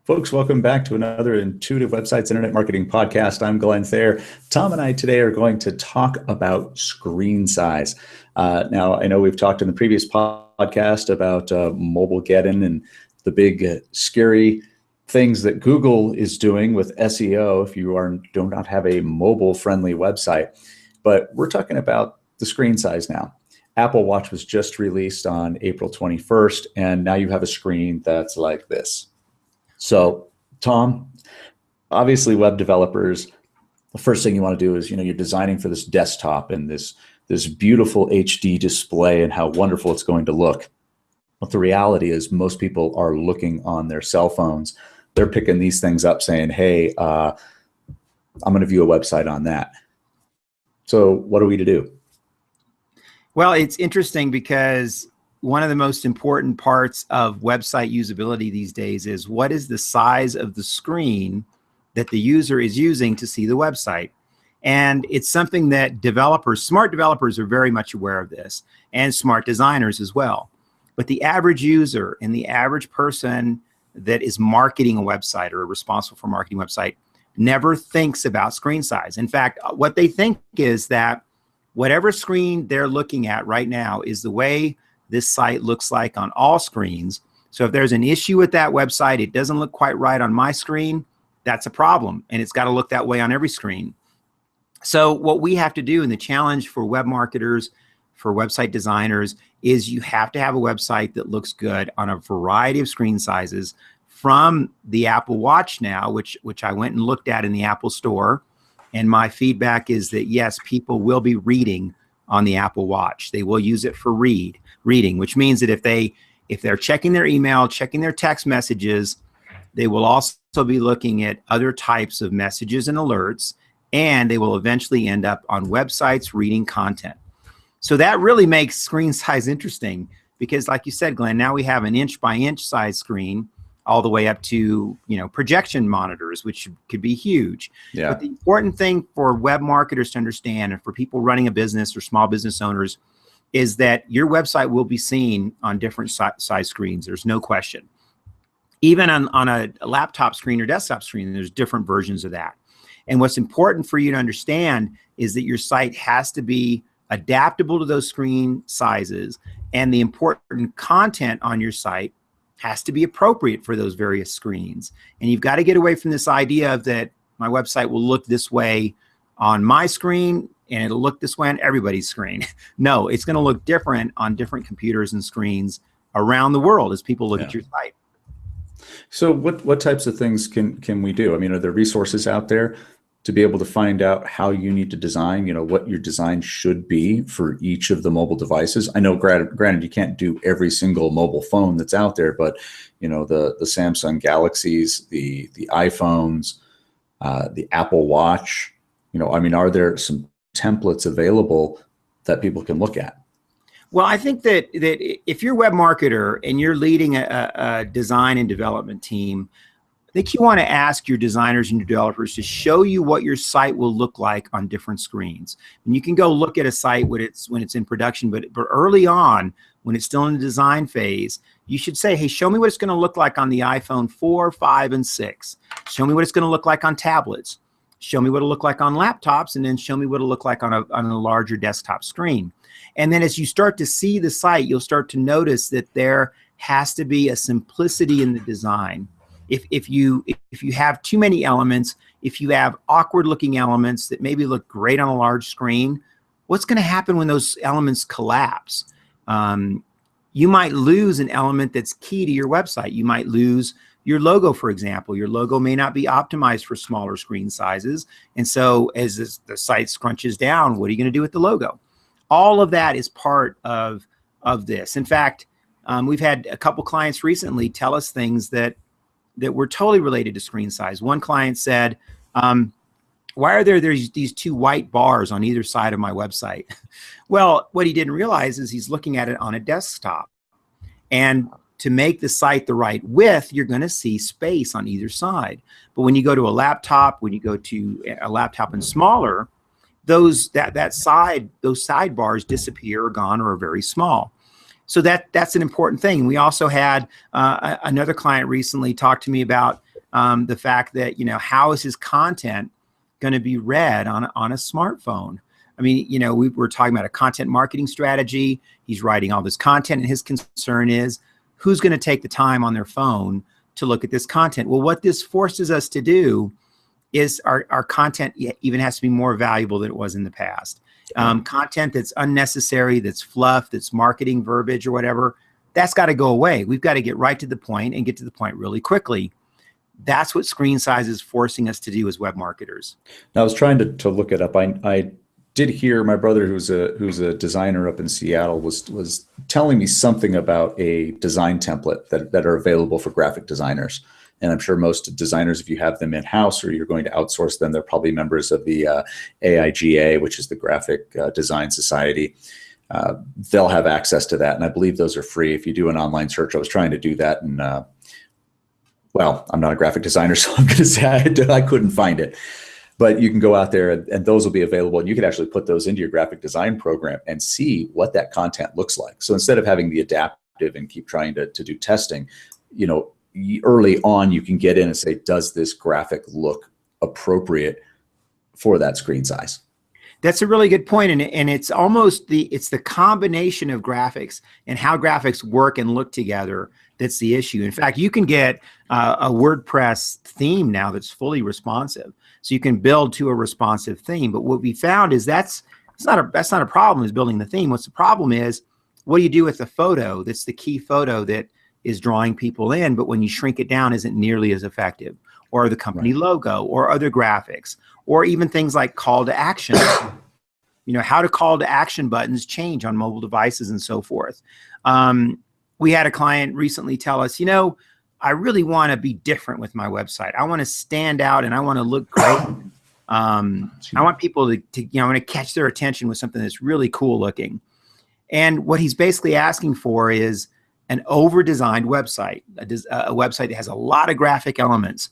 Folks, welcome back to another Intuitive Websites Internet Marketing Podcast. I'm Glenn Thayer. Tom and I today are going to talk about screen size. Now, I know we've talked in the previous podcast about Mobilegeddon and the big scary things that Google is doing with SEO if you do not have a mobile-friendly website. But we're talking about the screen size now. Apple Watch was just released on April 21st, and now you have a screen that's like this. So, Tom, obviously web developers, the first thing you want to do is, you're designing for this desktop and this beautiful HD display and how wonderful it's going to look. But the reality is most people are looking on their cell phones. They're picking these things up saying, hey, I'm going to view a website on that. So what are we to do? Well, it's interesting because one of the most important parts of website usability these days is what is the size of the screen that the user is using to see the website. And it's something that smart developers are very much aware of this, and smart designers as well. But the average user and the average person that is marketing a website or responsible for marketing a website never thinks about screen size. In fact, what they think is that whatever screen they're looking at right now is the way this site looks like on all screens. So if there's an issue with that website, it doesn't look quite right on my screen, that's a problem. And it's got to look that way on every screen. So what we have to do, and the challenge for web marketers, for website designers, is you have to have a website that looks good on a variety of screen sizes from the Apple Watch now, which I went and looked at in the Apple Store. And my feedback is that, yes, people will be reading on the Apple Watch. They will use it for reading, which means that if they're checking their email, checking their text messages, they will also be looking at other types of messages and alerts, and they will eventually end up on websites reading content. So that really makes screen size interesting because, like you said, Glenn, now we have an inch-by-inch size screen all the way up to projection monitors, which could be huge. Yeah. But the important thing for web marketers to understand, and for people running a business or small business owners, is that your website will be seen on different size screens. There's no question. Even on a laptop screen or desktop screen, there's different versions of that. And what's important for you to understand is that your site has to be adaptable to those screen sizes, and the important content on your site has to be appropriate for those various screens. And you've got to get away from this idea of that my website will look this way on my screen and it'll look this way on everybody's screen. No, it's going to look different on different computers and screens around the world as people look at your site. So what types of things can we do? I mean, are there resources out there to be able to find out how you need to design, what your design should be for each of the mobile devices? I know, granted, you can't do every single mobile phone that's out there, but the Samsung Galaxies, the iPhones, the Apple Watch, are there some templates available that people can look at? Well, I think that if you're a web marketer and you're leading a design and development team, I think you want to ask your designers and your developers to show you what your site will look like on different screens. And you can go look at a site when it's in production, but early on, when it's still in the design phase, you should say, hey, show me what it's going to look like on the iPhone 4, 5, and 6. Show me what it's going to look like on tablets. Show me what it'll look like on laptops, and then show me what it'll look like on a larger desktop screen. And then as you start to see the site, you'll start to notice that there has to be a simplicity in the design. If you have too many elements, if you have awkward looking elements that maybe look great on a large screen, what's going to happen when those elements collapse? You might lose an element that's key to your website. You might lose your logo, for example. Your logo may not be optimized for smaller screen sizes. And so as the site scrunches down, what are you going to do with the logo? All of that is part of this. In fact, we've had a couple clients recently tell us things that were totally related to screen size. One client said, why are there's these two white bars on either side of my website? Well, what he didn't realize is he's looking at it on a desktop. And to make the site the right width, you're going to see space on either side. But when you go to a laptop, when you go to a laptop and smaller, those sidebars disappear or gone or are very small. So that's an important thing. We also had another client recently talk to me about the fact that, how is his content going to be read on a smartphone? I mean, we're talking about a content marketing strategy. He's writing all this content, and his concern is who's going to take the time on their phone to look at this content. Well, what this forces us to do is our content even has to be more valuable than it was in the past. Content that's unnecessary, that's fluff, that's marketing verbiage or whatever, that's got to go away. We've got to get right to the point and get to the point really quickly. That's what screen size is forcing us to do as web marketers. Now, I was trying to look it up. I did hear my brother, who's a designer up in Seattle, was telling me something about a design template that are available for graphic designers. And I'm sure most designers, if you have them in-house or you're going to outsource them, they're probably members of the AIGA, which is the Graphic Design Society. They'll have access to that. And I believe those are free. If you do an online search, I was trying to do that. And well, I'm not a graphic designer, so I'm going to say I couldn't find it. But you can go out there and those will be available. And you can actually put those into your graphic design program and see what that content looks like. So instead of having the adaptive and keep trying to do testing, early on, you can get in and say, does this graphic look appropriate for that screen size? That's a really good point. And it's almost it's the combination of graphics and how graphics work and look together that's the issue. In fact, you can get a WordPress theme now that's fully responsive. So you can build to a responsive theme. But what we found is that's not a problem, is building the theme. What's the problem is, what do you do with the photo that's the key photo that is drawing people in, but when you shrink it down, isn't nearly as effective, or the company logo, or other graphics, or even things like call to action. How do call to action buttons change on mobile devices and so forth. We had a client recently tell us, I really want to be different with my website. I want to stand out and I want to look great. I want people to I want to catch their attention with something that's really cool looking. And what he's basically asking for is an over-designed website, a website that has a lot of graphic elements.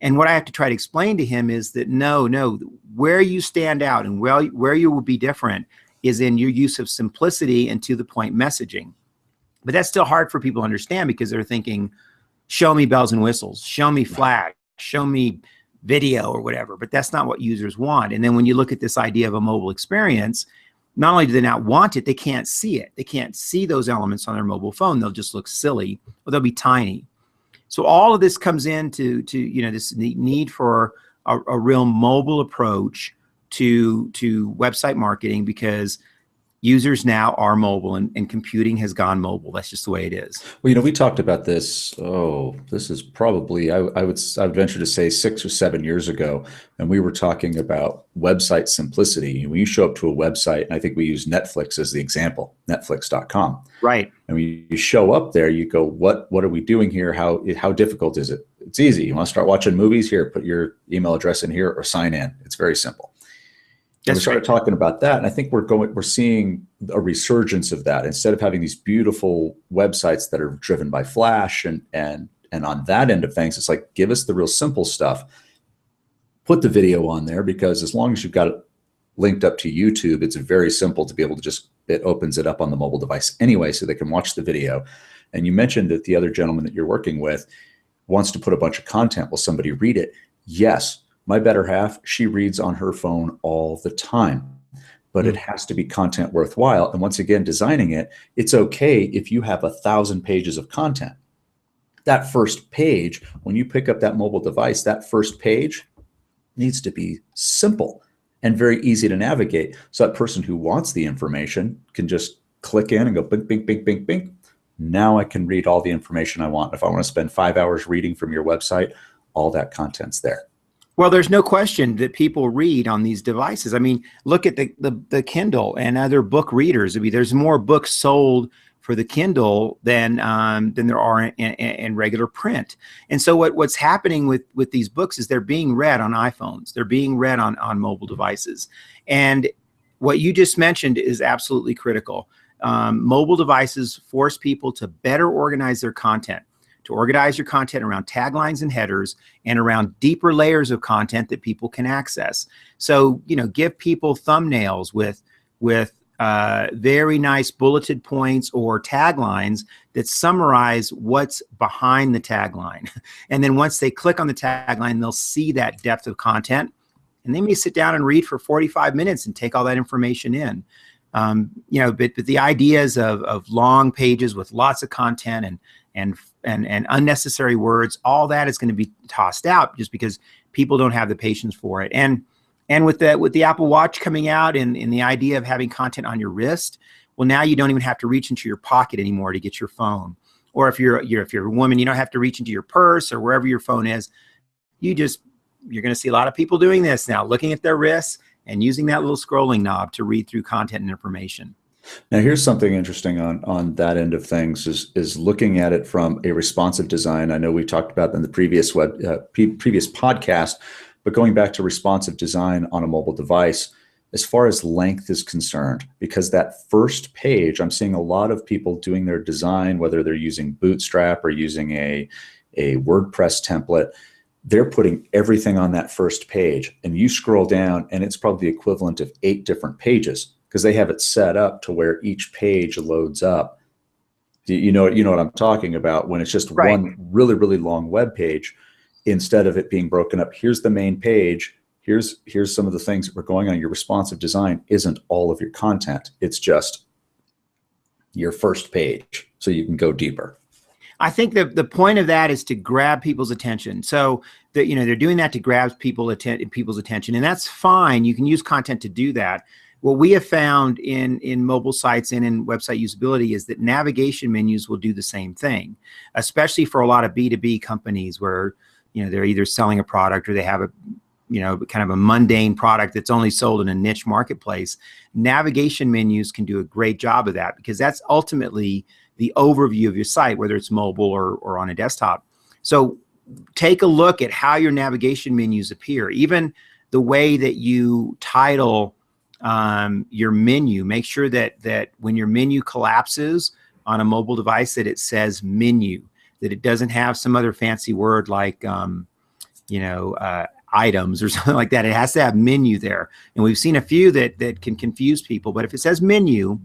And what I have to try to explain to him is that no, where you stand out and where you will be different is in your use of simplicity and to-the-point messaging. But that's still hard for people to understand because they're thinking, show me bells and whistles, show me flash, show me video or whatever. But that's not what users want. And then when you look at this idea of a mobile experience, not only do they not want it, they can't see it. They can't see those elements on their mobile phone. They'll just look silly, or they'll be tiny. So all of this comes into this need for a real mobile approach to website marketing, because users now are mobile and computing has gone mobile. That's just the way it is. Well, we talked about this. This is probably, I would venture to say 6 or 7 years ago. And we were talking about website simplicity. When you show up to a website, and I think we use Netflix as the example, netflix.com. Right. And when you show up there, you go, what are we doing here? How difficult is it? It's easy. You want to start watching movies? Here, put your email address in here or sign in. It's very simple. And we started talking about that, and I think we're seeing a resurgence of that. Instead of having these beautiful websites that are driven by Flash and on that end of things, it's like, give us the real simple stuff. Put the video on there, because as long as you've got it linked up to YouTube, it's very simple to be able to it opens it up on the mobile device anyway, so they can watch the video. And you mentioned that the other gentleman that you're working with wants to put a bunch of content. Will somebody read it? Yes. My better half, she reads on her phone all the time, but it has to be content worthwhile. And once again, designing it, it's okay if you have 1,000 pages of content. That first page, when you pick up that mobile device, that first page needs to be simple and very easy to navigate. So that person who wants the information can just click in and go bing, bing, bing, bing, bing. Now I can read all the information I want. If I want to spend 5 hours reading from your website, all that content's there. Well, there's no question that people read on these devices. I mean, look at the Kindle and other book readers. I mean, there's more books sold for the Kindle than there are in regular print. And so what's happening with these books is they're being read on iPhones. They're being read on mobile devices. And what you just mentioned is absolutely critical. Mobile devices force people to better organize their content, to organize your content around taglines and headers and around deeper layers of content that people can access. So, give people thumbnails with very nice bulleted points or taglines that summarize what's behind the tagline. And then once they click on the tagline, they'll see that depth of content, and they may sit down and read for 45 minutes and take all that information in. But the ideas of long pages with lots of content and unnecessary words, all that is going to be tossed out just because people don't have the patience for it. And with the Apple Watch coming out and the idea of having content on your wrist, well, now you don't even have to reach into your pocket anymore to get your phone. Or if you're a woman, you don't have to reach into your purse or wherever your phone is. You're going to see a lot of people doing this now, looking at their wrists and using that little scrolling knob to read through content and information. Now, here's something interesting on that end of things is looking at it from a responsive design. I know we talked about that in the previous podcast, but going back to responsive design on a mobile device, as far as length is concerned, because that first page, I'm seeing a lot of people doing their design, whether they're using Bootstrap or using a WordPress template, they're putting everything on that first page, and you scroll down and it's probably the equivalent of 8 different pages because they have it set up to where each page loads up. You know what I'm talking about when it's just right. One really, really long web page, instead of it being broken up. Here's the main page. Here's some of the things that were going on. Your responsive design isn't all of your content. It's just your first page, so you can go deeper. I think the point of that is to grab people's attention. So that they're doing that to grab people's attention, and that's fine. You can use content to do that. What we have found in mobile sites and in website usability is that navigation menus will do the same thing, especially for a lot of B2B companies where they're either selling a product or they have a kind of a mundane product that's only sold in a niche marketplace. Navigation menus can do a great job of that because that's ultimately the overview of your site, whether it's mobile or on a desktop. So take a look at how your navigation menus appear. Even the way that you title your menu, make sure that when your menu collapses on a mobile device that it says menu, that it doesn't have some other fancy word like items or something like that. It has to have menu there. And we've seen a few that can confuse people, but if it says menu,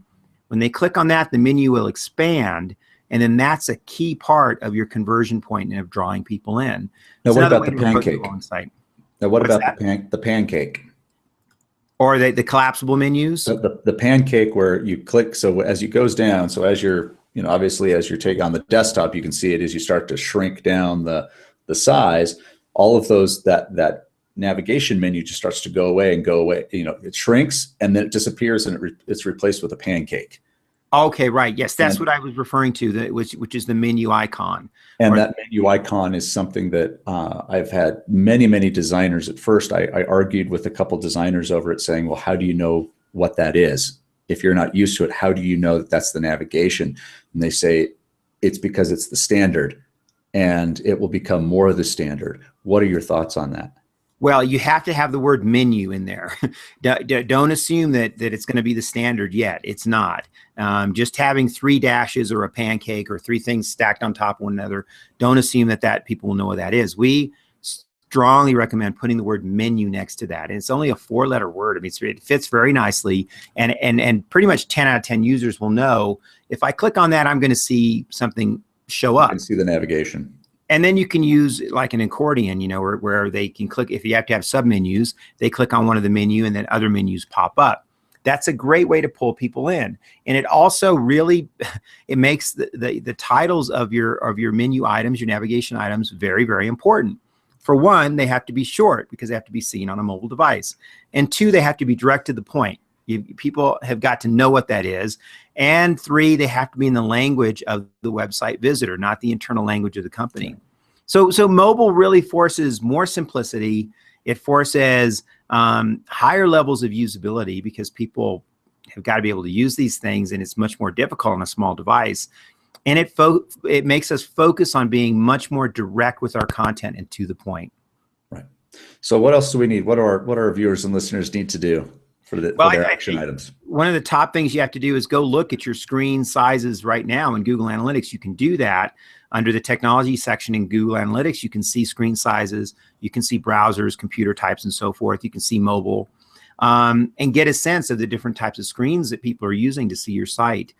when they click on that, the menu will expand, and then that's a key part of your conversion point and of drawing people in. Now, what about the pancake? Now, what about the pancake? Or the collapsible menus? The pancake where you click, so as it goes down, so as you're, obviously as you're taking on the desktop, you can see it as you start to shrink down the size, all of those, that navigation menu just starts to go away. It shrinks and then it disappears and it's replaced with a pancake. Okay, right. Yes, that's what I was referring to, which is the menu icon. And that menu icon is something that I've had many designers. At first, I argued with a couple designers over it saying, well, how do you know what that is? If you're not used to it, how do you know that that's the navigation? And they say, it's because it's the standard and it will become more of the standard. What are your thoughts on that? Well, you have to have the word menu in there. Don't assume that it's going to be the standard yet. It's not. Just having 3 dashes or a pancake or 3 things stacked on top of one another, don't assume that people will know what that is. We strongly recommend putting the word menu next to that. And it's only a 4-letter word. I mean, it fits very nicely. And pretty much 10 out of 10 users will know, if I click on that, I'm going to see something show up. You can see the navigation. And then you can use like an accordion, where they can click. If you have to have submenus, they click on one of the menu and then other menus pop up. That's a great way to pull people in. And it also really, it makes the titles of your menu items, your navigation items, very, very important. For one, they have to be short because they have to be seen on a mobile device. And 2, they have to be direct to the point. People have got to know what that is. And 3, they have to be in the language of the website visitor, not the internal language of the company. So mobile really forces more simplicity. It forces higher levels of usability because people have got to be able to use these things, and it's much more difficult on a small device. And it makes us focus on being much more direct with our content and to the point. Right. So what else do we need? What our viewers and listeners need to do for their action items? One of the top things you have to do is go look at your screen sizes right now in Google Analytics. You can do that under the technology section in Google Analytics. You can see screen sizes, you can see browsers, computer types, and so forth. You can see mobile. and get a sense of the different types of screens that people are using to see your site.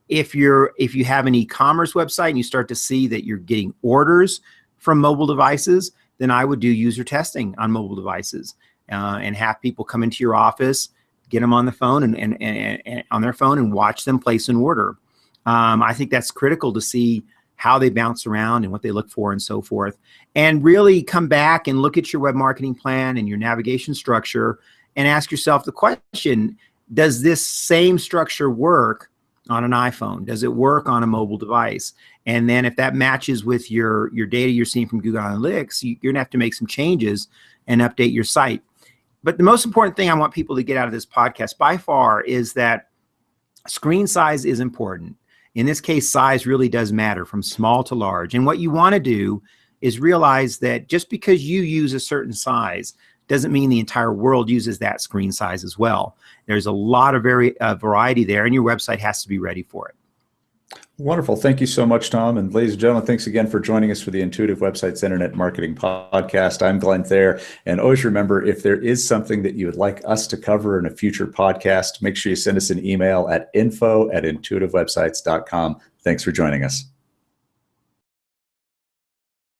If you have an e-commerce website and you start to see that you're getting orders from mobile devices, then I would do user testing on mobile devices and have people come into your office, get them on the phone and on their phone and watch them place an order. I think that's critical to see how they bounce around and what they look for and so forth. And really come back and look at your web marketing plan and your navigation structure and ask yourself the question, does this same structure work on an iPhone? Does it work on a mobile device? And then if that matches with your data you're seeing from Google Analytics, you're gonna have to make some changes and update your site. But the most important thing I want people to get out of this podcast by far is that screen size is important. In this case, size really does matter from small to large. And what you wanna do is realize that just because you use a certain size doesn't mean the entire world uses that screen size as well. There's a lot of variety there, and your website has to be ready for it. Wonderful. Thank you so much, Tom. And ladies and gentlemen, thanks again for joining us for the Intuitive Websites Internet Marketing Podcast. I'm Glenn Thayer. And always remember, if there is something that you would like us to cover in a future podcast, make sure you send us an email at info@intuitivewebsites.com. Thanks for joining us.